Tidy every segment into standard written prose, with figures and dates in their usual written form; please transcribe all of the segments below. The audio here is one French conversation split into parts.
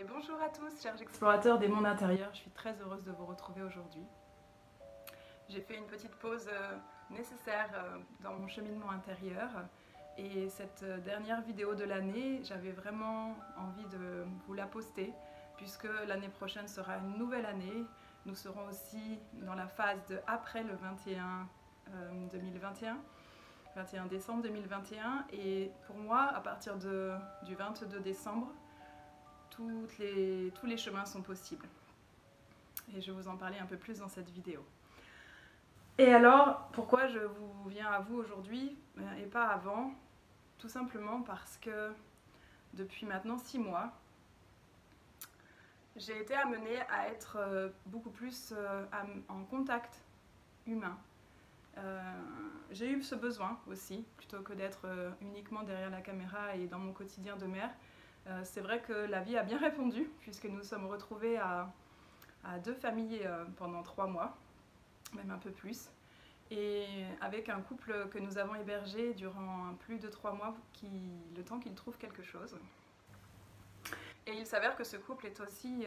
Et bonjour à tous, chers explorateurs des mondes intérieurs, je suis très heureuse de vous retrouver aujourd'hui. J'ai fait une petite pause nécessaire dans mon cheminement intérieur et cette dernière vidéo de l'année, j'avais vraiment envie de vous la poster puisque l'année prochaine sera une nouvelle année. Nous serons aussi dans la phase de après le 21 décembre 2021 et pour moi, à partir du 22 décembre, tous les chemins sont possibles. Et je vais vous en parler un peu plus dans cette vidéo. Et alors, pourquoi je vous viens à vous aujourd'hui et pas avant? Tout simplement parce que depuis maintenant 6 mois, j'ai été amenée à être beaucoup plus en contact humain. J'ai eu ce besoin aussi, plutôt que d'être uniquement derrière la caméra et dans mon quotidien de mère. C'est vrai que la vie a bien répondu, puisque nous sommes retrouvés à 2 familles pendant 3 mois, même un peu plus, et avec un couple que nous avons hébergé durant plus de 3 mois, le temps qu'il trouve quelque chose. Et il s'avère que ce couple est aussi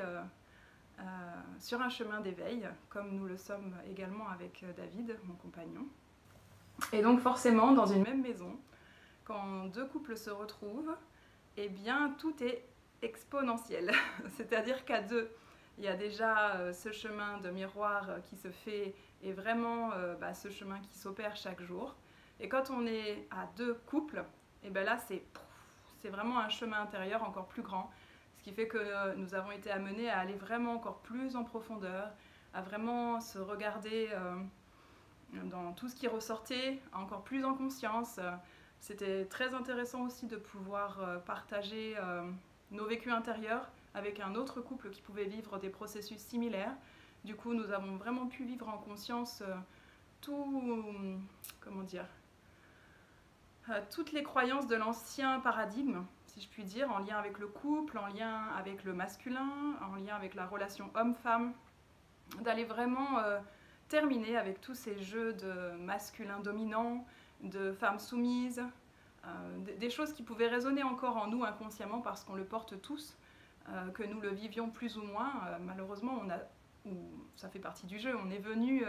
sur un chemin d'éveil, comme nous le sommes également avec David, mon compagnon. Et donc forcément, dans une même maison, quand 2 couples se retrouvent, eh bien tout est exponentiel. C'est-à-dire qu'à 2, il y a déjà ce chemin de miroir qui se fait et vraiment ce chemin qui s'opère chaque jour. Et quand on est à 2 couples, et bien là c'est vraiment un chemin intérieur encore plus grand. Ce qui fait que nous avons été amenés à aller vraiment encore plus en profondeur, à vraiment se regarder dans tout ce qui ressortait, encore plus en conscience. C'était très intéressant aussi de pouvoir partager nos vécus intérieurs avec un autre couple qui pouvait vivre des processus similaires. Du coup, nous avons vraiment pu vivre en conscience toutes les croyances de l'ancien paradigme, si je puis dire, en lien avec le couple, en lien avec le masculin, en lien avec la relation homme-femme, d'aller vraiment terminer avec tous ces jeux de masculin dominant, de femmes soumises, des choses qui pouvaient résonner encore en nous inconsciemment parce qu'on le porte tous, que nous le vivions plus ou moins. Malheureusement, ça fait partie du jeu, on est venu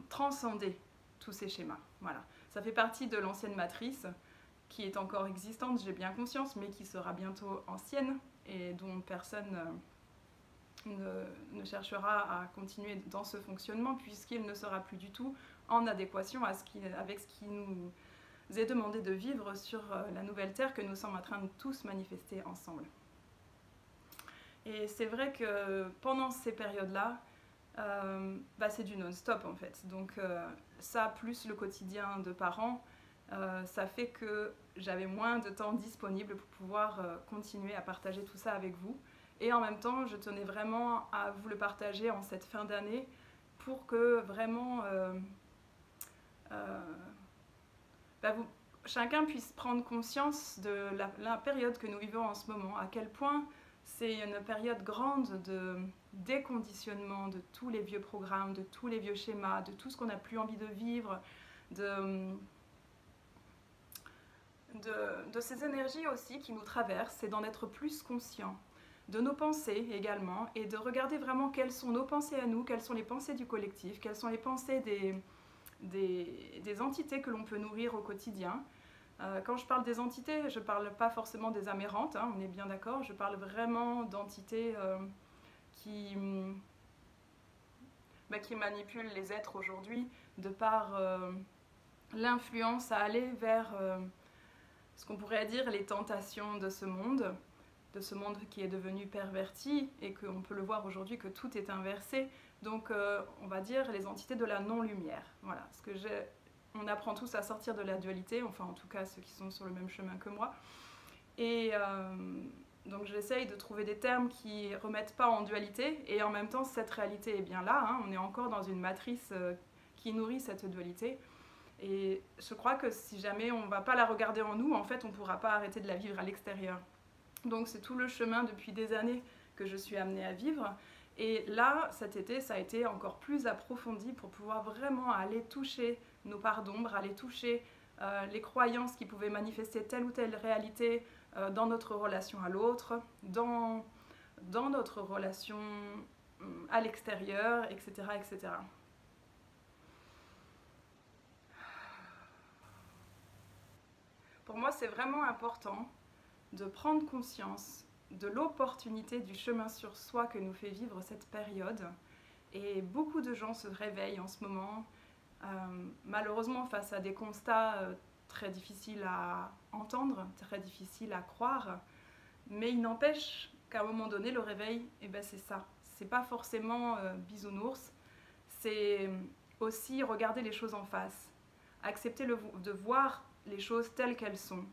transcender tous ces schémas. Voilà. Ça fait partie de l'ancienne matrice qui est encore existante, j'ai bien conscience, mais qui sera bientôt ancienne et dont personne ne cherchera à continuer dans ce fonctionnement puisqu'il ne sera plus du tout en adéquation avec ce qui nous est demandé de vivre sur la nouvelle terre que nous sommes en train de tous manifester ensemble. Et c'est vrai que pendant ces périodes-là, c'est du non-stop en fait. Donc ça, plus le quotidien de parents, ça fait que j'avais moins de temps disponible pour pouvoir continuer à partager tout ça avec vous. Et en même temps, je tenais vraiment à vous le partager en cette fin d'année pour que vraiment chacun puisse prendre conscience de la période que nous vivons en ce moment, à quel point c'est une période grande de déconditionnement de tous les vieux programmes, de tous les vieux schémas, de tout ce qu'on n'a plus envie de vivre, de ces énergies aussi qui nous traversent, et d'en être plus conscient, de nos pensées également, et de regarder vraiment quelles sont nos pensées à nous, quelles sont les pensées du collectif, quelles sont les pensées des entités que l'on peut nourrir au quotidien. Quand je parle des entités, je ne parle pas forcément des amérantes, hein, on est bien d'accord, je parle vraiment d'entités qui manipulent les êtres aujourd'hui de par l'influence à aller vers ce qu'on pourrait dire les tentations de ce monde qui est devenu perverti et qu'on peut le voir aujourd'hui que tout est inversé. Donc on va dire les entités de la non-lumière. Voilà, on apprend tous à sortir de la dualité, enfin en tout cas ceux qui sont sur le même chemin que moi. Et donc j'essaye de trouver des termes qui ne remettent pas en dualité, et en même temps cette réalité est bien là, hein, on est encore dans une matrice qui nourrit cette dualité. Et je crois que si jamais on ne va pas la regarder en nous, en fait on ne pourra pas arrêter de la vivre à l'extérieur. Donc c'est tout le chemin depuis des années que je suis amenée à vivre. Et là, cet été, ça a été encore plus approfondi pour pouvoir vraiment aller toucher nos parts d'ombre, aller toucher les croyances qui pouvaient manifester telle ou telle réalité dans notre relation à l'autre, dans notre relation à l'extérieur, etc., etc. Pour moi, c'est vraiment important de prendre conscience de l'opportunité du chemin sur soi que nous fait vivre cette période. Et beaucoup de gens se réveillent en ce moment, malheureusement face à des constats très difficiles à entendre, très difficiles à croire. Mais il n'empêche qu'à un moment donné, le réveil, c'est ça. C'est pas forcément bisounours, c'est aussi regarder les choses en face, accepter de voir les choses telles qu'elles sont.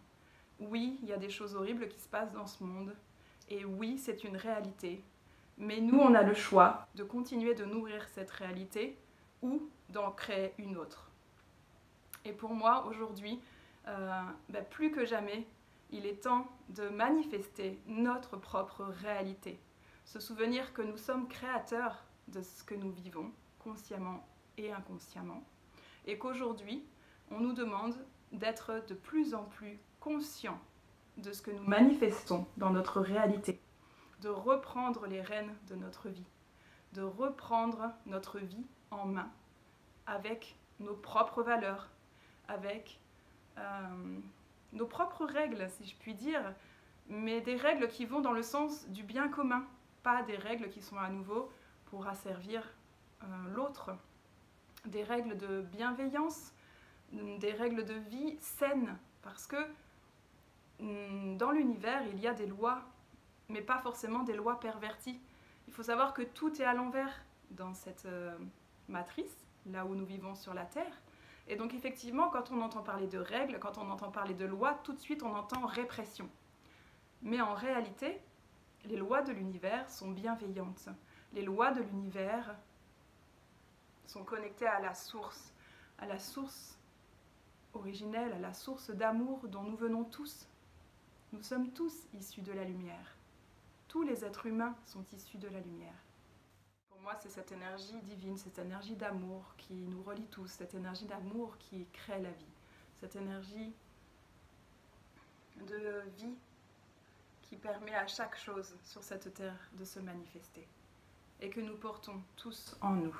Oui, il y a des choses horribles qui se passent dans ce monde, et oui, c'est une réalité. Mais nous, on a le choix de continuer de nourrir cette réalité ou d'en créer une autre. Et pour moi, aujourd'hui, plus que jamais, il est temps de manifester notre propre réalité. Se souvenir que nous sommes créateurs de ce que nous vivons, consciemment et inconsciemment, et qu'aujourd'hui, on nous demande d'être de plus en plus conscients de ce que nous manifestons dans notre réalité, de reprendre les rênes de notre vie, de reprendre notre vie en main avec nos propres valeurs, avec nos propres règles, si je puis dire, mais des règles qui vont dans le sens du bien commun, pas des règles qui sont à nouveau pour asservir l'autre, des règles de bienveillance, des règles de vie saines, parce que dans l'univers, il y a des lois, mais pas forcément des lois perverties. Il faut savoir que tout est à l'envers dans cette matrice, là où nous vivons sur la Terre. Et donc effectivement, quand on entend parler de règles, quand on entend parler de lois, tout de suite on entend répression. Mais en réalité, les lois de l'univers sont bienveillantes. Les lois de l'univers sont connectées à la source originelle, à la source d'amour dont nous venons tous. Nous sommes tous issus de la lumière. Tous les êtres humains sont issus de la lumière. Pour moi, c'est cette énergie divine, cette énergie d'amour qui nous relie tous, cette énergie d'amour qui crée la vie, cette énergie de vie qui permet à chaque chose sur cette terre de se manifester et que nous portons tous en nous.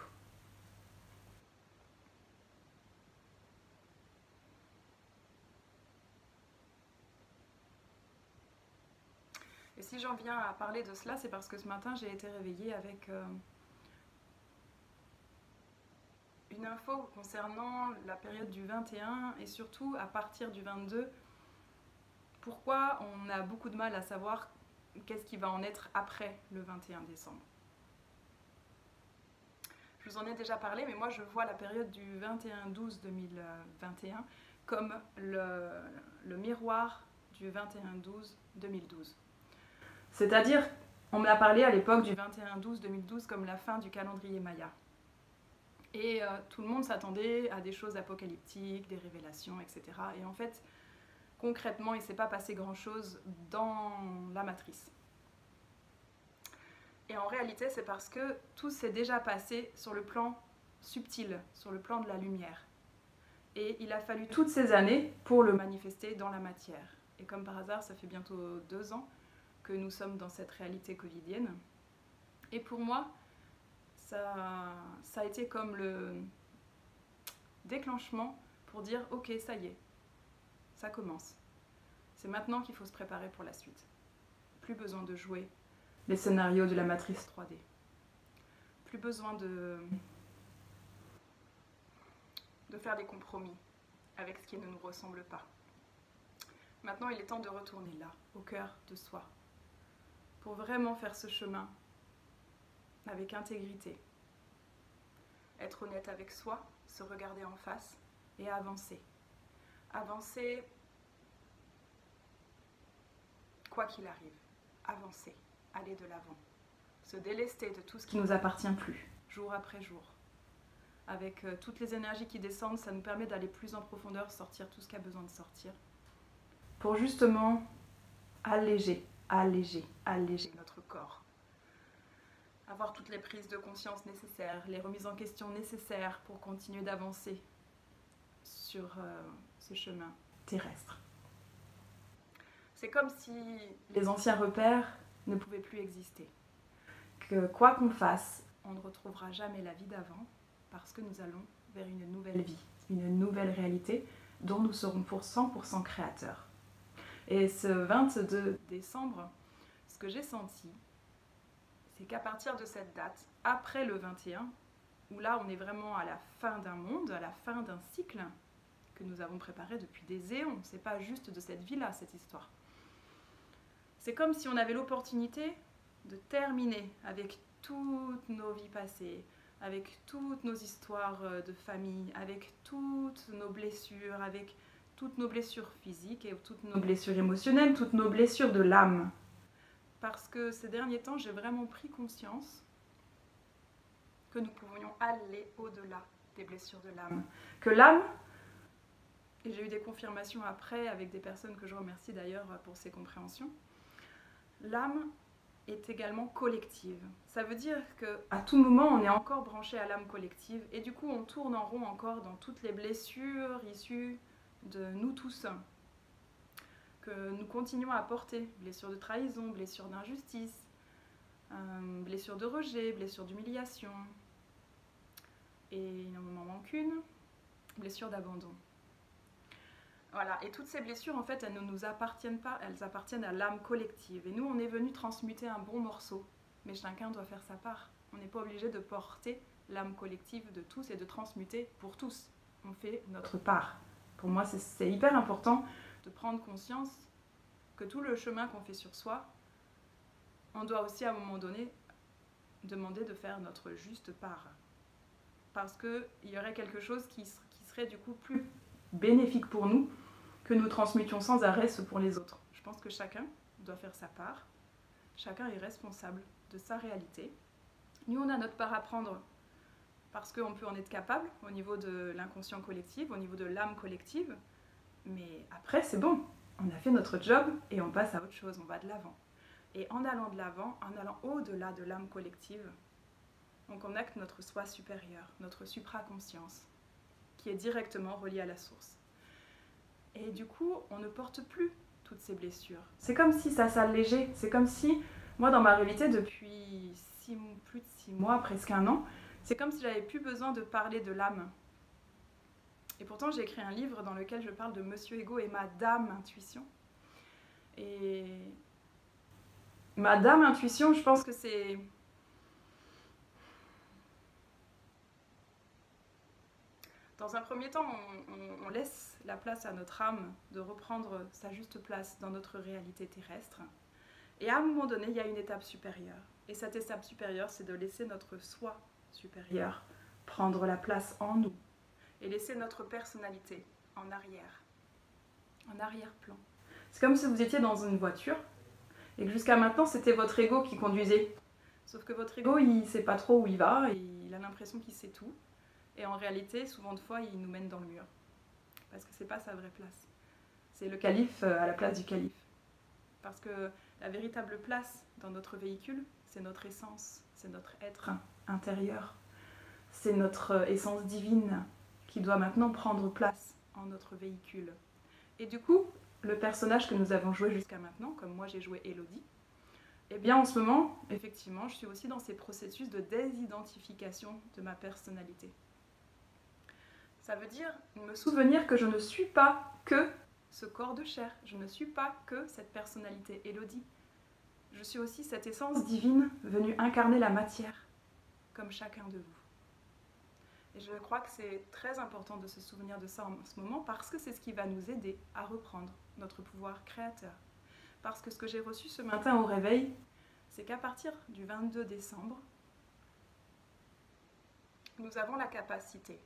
Et si j'en viens à parler de cela, c'est parce que ce matin, j'ai été réveillée avec une info concernant la période du 21 et surtout à partir du 22, pourquoi on a beaucoup de mal à savoir qu'est-ce qui va en être après le 21 décembre. Je vous en ai déjà parlé, mais moi je vois la période du 21-12-2021 comme le miroir du 21-12-2012. C'est-à-dire, on me l'a parlé à l'époque du 21-12-2012 comme la fin du calendrier Maya. Et tout le monde s'attendait à des choses apocalyptiques, des révélations, etc. Et en fait, concrètement, il ne s'est pas passé grand-chose dans la matrice. Et en réalité, c'est parce que tout s'est déjà passé sur le plan subtil, sur le plan de la lumière. Et il a fallu toutes ces années pour le manifester dans la matière. Et comme par hasard, ça fait bientôt 2 ans que nous sommes dans cette réalité covidienne. Et pour moi, ça a été comme le déclenchement pour dire « Ok, ça y est, ça commence. C'est maintenant qu'il faut se préparer pour la suite. Plus besoin de jouer les scénarios de la matrice 3D. Plus besoin de faire des compromis avec ce qui ne nous ressemble pas. Maintenant, il est temps de retourner là, au cœur de soi, pour vraiment faire ce chemin avec intégrité. Être honnête avec soi, se regarder en face et avancer. Avancer quoi qu'il arrive. Avancer, aller de l'avant. Se délester de tout ce qui ne nous appartient plus, jour après jour. Avec toutes les énergies qui descendent, ça nous permet d'aller plus en profondeur, sortir tout ce qui a besoin de sortir. Pour justement alléger notre corps. Avoir toutes les prises de conscience nécessaires, les remises en question nécessaires pour continuer d'avancer sur ce chemin terrestre. C'est comme si les anciens repères ne pouvaient plus exister. Que quoi qu'on fasse, on ne retrouvera jamais la vie d'avant parce que nous allons vers une nouvelle vie, une nouvelle réalité dont nous serons pour 100% créateurs. Et ce 22 décembre, ce que j'ai senti, c'est qu'à partir de cette date, après le 21, où là on est vraiment à la fin d'un monde, à la fin d'un cycle que nous avons préparé depuis des éons, c'est pas juste de cette vie-là, cette histoire. C'est comme si on avait l'opportunité de terminer avec toutes nos vies passées, avec toutes nos histoires de famille, avec toutes nos blessures, avec toutes nos blessures physiques et toutes nos blessures émotionnelles, toutes nos blessures de l'âme. Parce que ces derniers temps, j'ai vraiment pris conscience que nous pouvions aller au-delà des blessures de l'âme. Que l'âme, et j'ai eu des confirmations après avec des personnes que je remercie d'ailleurs pour ces compréhensions, l'âme est également collective. Ça veut dire qu'à tout moment, on est encore branché à l'âme collective et du coup, on tourne en rond encore dans toutes les blessures issues de nous tous. Que nous continuons à porter, blessures de trahison, blessures d'injustice, blessures de rejet, blessures d'humiliation. Et il n'en manque une, blessure d'abandon. Voilà, et toutes ces blessures, en fait, elles ne nous appartiennent pas, elles appartiennent à l'âme collective. Et nous, on est venu transmuter un bon morceau, mais chacun doit faire sa part. On n'est pas obligé de porter l'âme collective de tous et de transmuter pour tous. On fait notre part. Pour moi, c'est hyper important de prendre conscience que tout le chemin qu'on fait sur soi, on doit aussi à un moment donné demander de faire notre juste part. Parce qu'il y aurait quelque chose qui serait du coup plus bénéfique pour nous que nous transmutions sans arrêt ce pour les autres. Je pense que chacun doit faire sa part, chacun est responsable de sa réalité. Nous, on a notre part à prendre parce qu'on peut en être capable au niveau de l'inconscient collectif, au niveau de l'âme collective, mais après c'est bon, on a fait notre job et on passe à autre chose, on va de l'avant. Et en allant de l'avant, en allant au-delà de l'âme collective, on connecte notre soi supérieur, notre supraconscience, qui est directement relié à la source. Et du coup, on ne porte plus toutes ces blessures. C'est comme si ça s'allégeait. C'est comme si, moi dans ma réalité, depuis plus de 6 mois, presque 1 an, c'est comme si j'avais plus besoin de parler de l'âme. Et pourtant, j'ai écrit un livre dans lequel je parle de Monsieur Ego et Madame Intuition. Et Madame Intuition, je pense que c'est... Dans un premier temps, on laisse la place à notre âme de reprendre sa juste place dans notre réalité terrestre. Et à un moment donné, il y a une étape supérieure. Et cette étape supérieure, c'est de laisser notre soi supérieur prendre la place en nous et laisser notre personnalité en arrière-plan. C'est comme si vous étiez dans une voiture et que jusqu'à maintenant, c'était votre ego qui conduisait. Sauf que votre ego, il ne sait pas trop où il va, il a l'impression qu'il sait tout. Et en réalité, souvent de fois, il nous mène dans le mur. Parce que ce n'est pas sa vraie place. C'est le calife à la place du calife. Parce que la véritable place dans notre véhicule, c'est notre essence, c'est notre être intérieur. C'est notre essence divine qui doit maintenant prendre place en notre véhicule. Et du coup, le personnage que nous avons joué jusqu'à maintenant, comme moi j'ai joué Elodie, eh bien en ce moment, effectivement, je suis aussi dans ces processus de désidentification de ma personnalité. Ça veut dire me souvenir que je ne suis pas que ce corps de chair, je ne suis pas que cette personnalité Elodie. Je suis aussi cette essence divine venue incarner la matière, comme chacun de vous. Et je crois que c'est très important de se souvenir de ça en ce moment parce que c'est ce qui va nous aider à reprendre notre pouvoir créateur. Parce que ce que j'ai reçu ce matin au réveil, c'est qu'à partir du 22 décembre, nous avons la capacité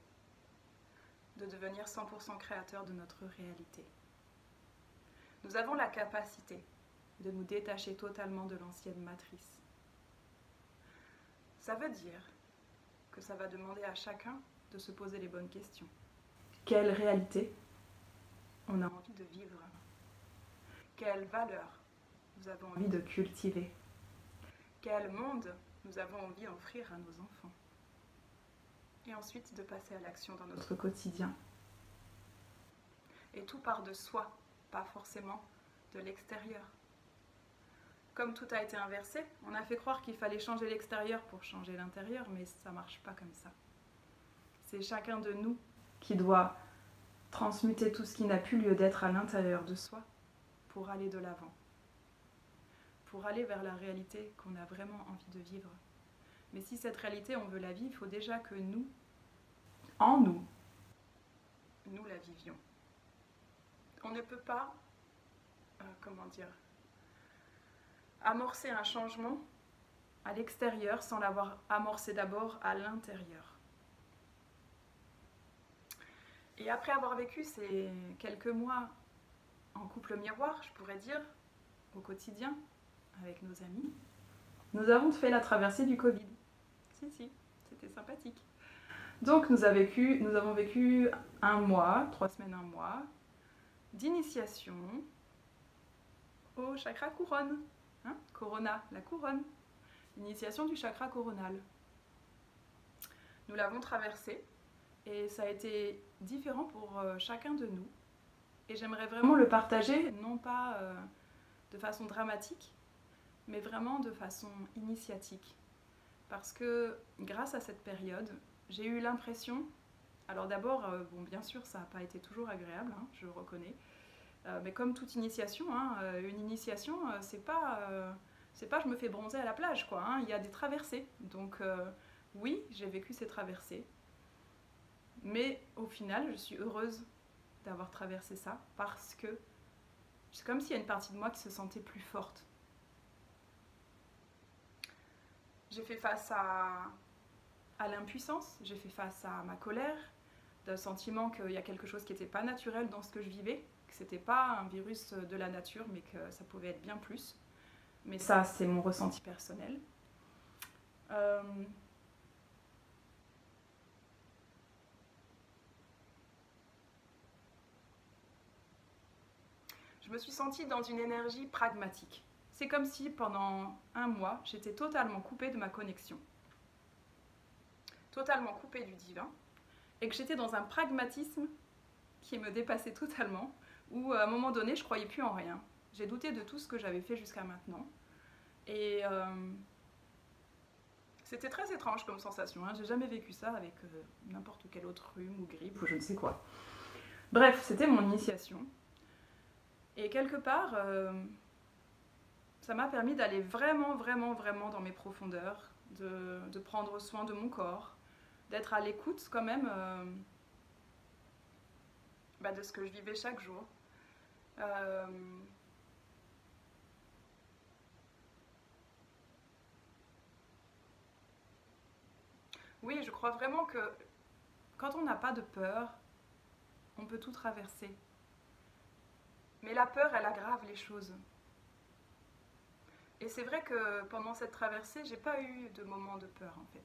de devenir 100% créateur de notre réalité. Nous avons la capacité de nous détacher totalement de l'ancienne matrice. Ça veut dire que ça va demander à chacun de se poser les bonnes questions. Quelle réalité on a envie de vivre? Quelles valeurs nous avons envie de cultiver? Quel monde nous avons envie d'offrir à nos enfants? Et ensuite de passer à l'action dans notre quotidien. Et tout part de soi, pas forcément de l'extérieur. Comme tout a été inversé, on a fait croire qu'il fallait changer l'extérieur pour changer l'intérieur, mais ça ne marche pas comme ça. C'est chacun de nous qui doit transmuter tout ce qui n'a plus lieu d'être à l'intérieur de soi pour aller de l'avant, pour aller vers la réalité qu'on a vraiment envie de vivre. Mais si cette réalité, on veut la vivre, il faut déjà que nous, en nous, nous la vivions. On ne peut pas, amorcer un changement à l'extérieur sans l'avoir amorcé d'abord à l'intérieur. Et après avoir vécu ces quelques mois en couple miroir, je pourrais dire, au quotidien, avec nos amis, nous avons fait la traversée du Covid. Si, c'était sympathique. Donc nous avons vécu 1 mois, 3 semaines, 1 mois, d'initiation au chakra couronne. Corona, la couronne. L'initiation du chakra coronal. Nous l'avons traversé et ça a été différent pour chacun de nous. Et j'aimerais vraiment le partager, non pas de façon dramatique, mais vraiment de façon initiatique. Parce que grâce à cette période, j'ai eu l'impression, alors d'abord, bien sûr ça n'a pas été toujours agréable, je le reconnais, mais comme toute initiation, une initiation c'est pas je me fais bronzer à la plage, quoi, il y a des traversées. Donc oui, j'ai vécu ces traversées, mais au final je suis heureuse d'avoir traversé ça, parce que c'est comme s'il y a une partie de moi qui se sentait plus forte. J'ai fait face à l'impuissance, j'ai fait face à ma colère, d'un sentiment qu'il y a quelque chose qui n'était pas naturel dans ce que je vivais, que c'était pas un virus de la nature, mais que ça pouvait être bien plus. Mais ça, c'est mon ressenti personnel. Je me suis sentie dans une énergie pragmatique. C'est comme si pendant 1 mois, j'étais totalement coupée de ma connexion, totalement coupée du divin, et que j'étais dans un pragmatisme qui me dépassait totalement, où à un moment donné, je ne croyais plus en rien. J'ai douté de tout ce que j'avais fait jusqu'à maintenant. Et c'était très étrange comme sensation. J'ai jamais vécu ça avec n'importe quel autre rhume ou grippe ou je ne sais quoi. Bref, c'était mon initiation. Et quelque part, ça m'a permis d'aller vraiment dans mes profondeurs, de prendre soin de mon corps, d'être à l'écoute quand même de ce que je vivais chaque jour. Oui, je crois vraiment que quand on n'a pas de peur, on peut tout traverser. Mais la peur, elle aggrave les choses. Et c'est vrai que pendant cette traversée, j'ai pas eu de moment de peur en fait.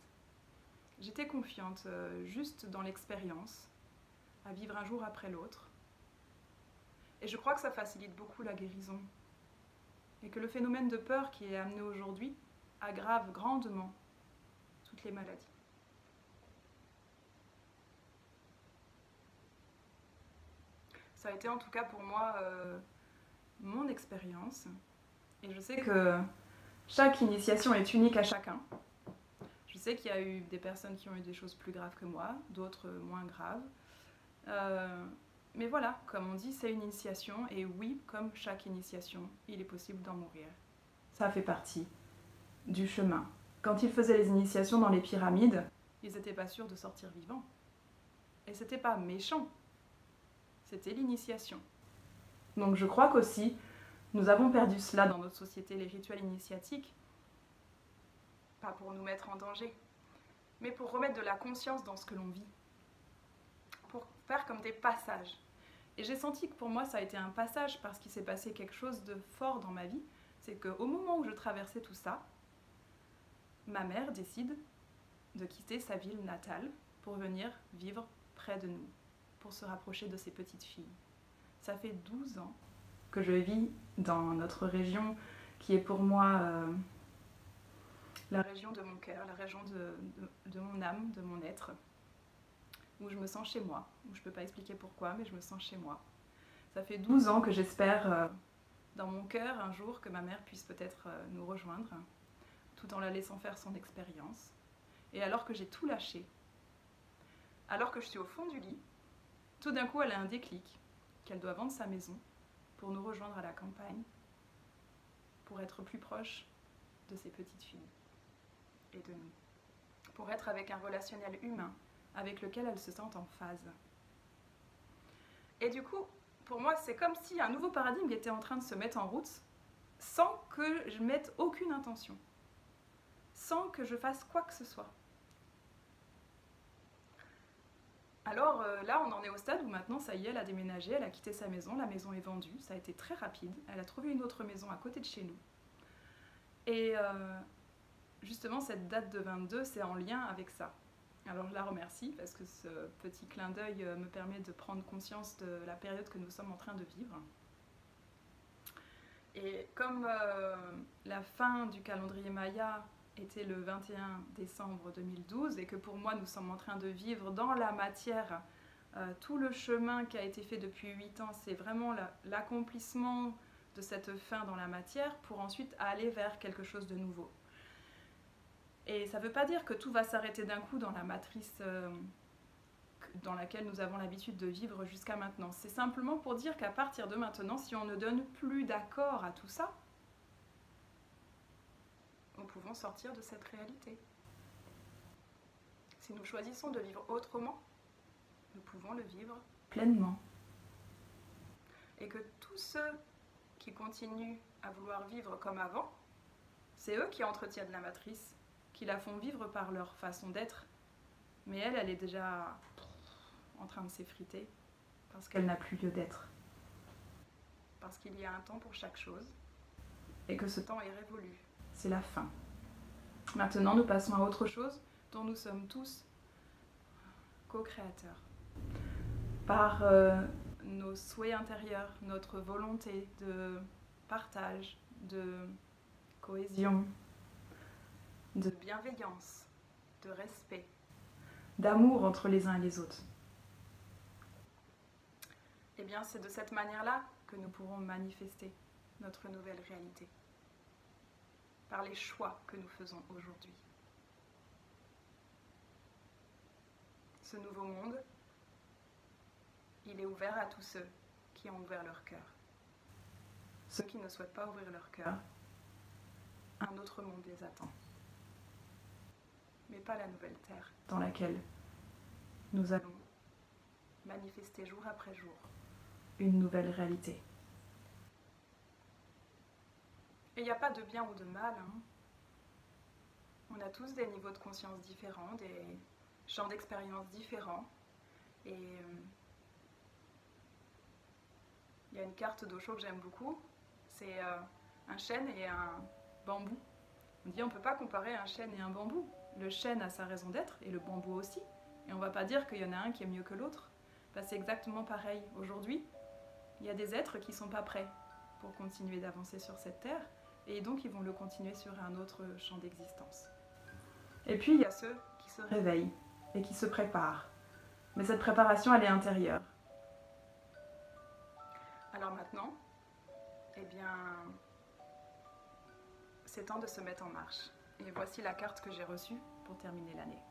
J'étais confiante, juste dans l'expérience, à vivre un jour après l'autre. Et je crois que ça facilite beaucoup la guérison. Et que le phénomène de peur qui est amené aujourd'hui aggrave grandement toutes les maladies. Ça a été en tout cas pour moi mon expérience. Et je sais que chaque initiation est unique à chacun. Je sais qu'il y a eu des personnes qui ont eu des choses plus graves que moi, d'autres moins graves. Mais voilà, comme on dit, c'est une initiation. Et oui, comme chaque initiation, il est possible d'en mourir. Ça fait partie du chemin. Quand ils faisaient les initiations dans les pyramides, ils n'étaient pas sûrs de sortir vivants. Et c'était pas méchant. C'était l'initiation. Donc je crois qu'aussi, nous avons perdu cela dans notre société, les rituels initiatiques, pas pour nous mettre en danger, mais pour remettre de la conscience dans ce que l'on vit, pour faire comme des passages. Et j'ai senti que pour moi ça a été un passage parce qu'il s'est passé quelque chose de fort dans ma vie, c'est qu'au moment où je traversais tout ça, ma mère décide de quitter sa ville natale pour venir vivre près de nous, pour se rapprocher de ses petites filles. Ça fait 12 ans que je vis dans notre région qui est pour moi la région de mon cœur, la région de mon âme, de mon être, où je me sens chez moi, où je ne peux pas expliquer pourquoi, mais je me sens chez moi. Ça fait 12 ans que j'espère dans mon cœur un jour que ma mère puisse peut-être nous rejoindre, tout en la laissant faire son expérience. Et alors que j'ai tout lâché, alors que je suis au fond du lit, tout d'un coup elle a un déclic, qu'elle doit vendre sa maison pour nous rejoindre à la campagne, pour être plus proche de ses petites filles et de nous, pour être avec un relationnel humain avec lequel elles se sentent en phase. Et du coup, pour moi, c'est comme si un nouveau paradigme était en train de se mettre en route sans que je mette aucune intention, sans que je fasse quoi que ce soit. Alors là, on en est au stade où maintenant, ça y est, elle a déménagé, elle a quitté sa maison, la maison est vendue, ça a été très rapide, elle a trouvé une autre maison à côté de chez nous. Et justement, cette date de 22, c'est en lien avec ça. Alors je la remercie parce que ce petit clin d'œil me permet de prendre conscience de la période que nous sommes en train de vivre. Et comme la fin du calendrier Maya était le 21 décembre 2012 et que pour moi nous sommes en train de vivre dans la matière tout le chemin qui a été fait depuis 8 ans, c'est vraiment l'accomplissement de cette fin dans la matière pour ensuite aller vers quelque chose de nouveau. Et ça ne veut pas dire que tout va s'arrêter d'un coup dans la matrice dans laquelle nous avons l'habitude de vivre jusqu'à maintenant. C'est simplement pour dire qu'à partir de maintenant, si on ne donne plus d'accord à tout ça, nous pouvons sortir de cette réalité. Si nous choisissons de vivre autrement, nous pouvons le vivre pleinement. Et que tous ceux qui continuent à vouloir vivre comme avant, c'est eux qui entretiennent la matrice, qui la font vivre par leur façon d'être. Mais elle est déjà en train de s'effriter parce qu'elle n'a plus lieu d'être. Parce qu'il y a un temps pour chaque chose et que ce temps est révolu. C'est la fin. Maintenant, nous passons à autre chose dont nous sommes tous co-créateurs. Par nos souhaits intérieurs, notre volonté de partage, de cohésion, de bienveillance, de respect, d'amour entre les uns et les autres. Eh bien, c'est de cette manière-là que nous pourrons manifester notre nouvelle réalité, par les choix que nous faisons aujourd'hui. Ce nouveau monde, il est ouvert à tous ceux qui ont ouvert leur cœur. Ceux qui ne souhaitent pas ouvrir leur cœur, un autre monde les attend. Mais pas la nouvelle terre dans laquelle nous allons manifester jour après jour une nouvelle réalité. Et il n'y a pas de bien ou de mal. On a tous des niveaux de conscience différents, des champs d'expérience différents. Et il y a une carte d'Osho que j'aime beaucoup. C'est un chêne et un bambou. On dit on ne peut pas comparer un chêne et un bambou. Le chêne a sa raison d'être et le bambou aussi. Et on ne va pas dire qu'il y en a un qui est mieux que l'autre. C'est exactement pareil. Aujourd'hui, il y a des êtres qui ne sont pas prêts pour continuer d'avancer sur cette terre et donc ils vont le continuer sur un autre champ d'existence. Et puis il y a ceux qui se réveillent et qui se préparent. Mais cette préparation, elle est intérieure. Alors maintenant, eh bien, c'est temps de se mettre en marche. Et voici la carte que j'ai reçue pour terminer l'année.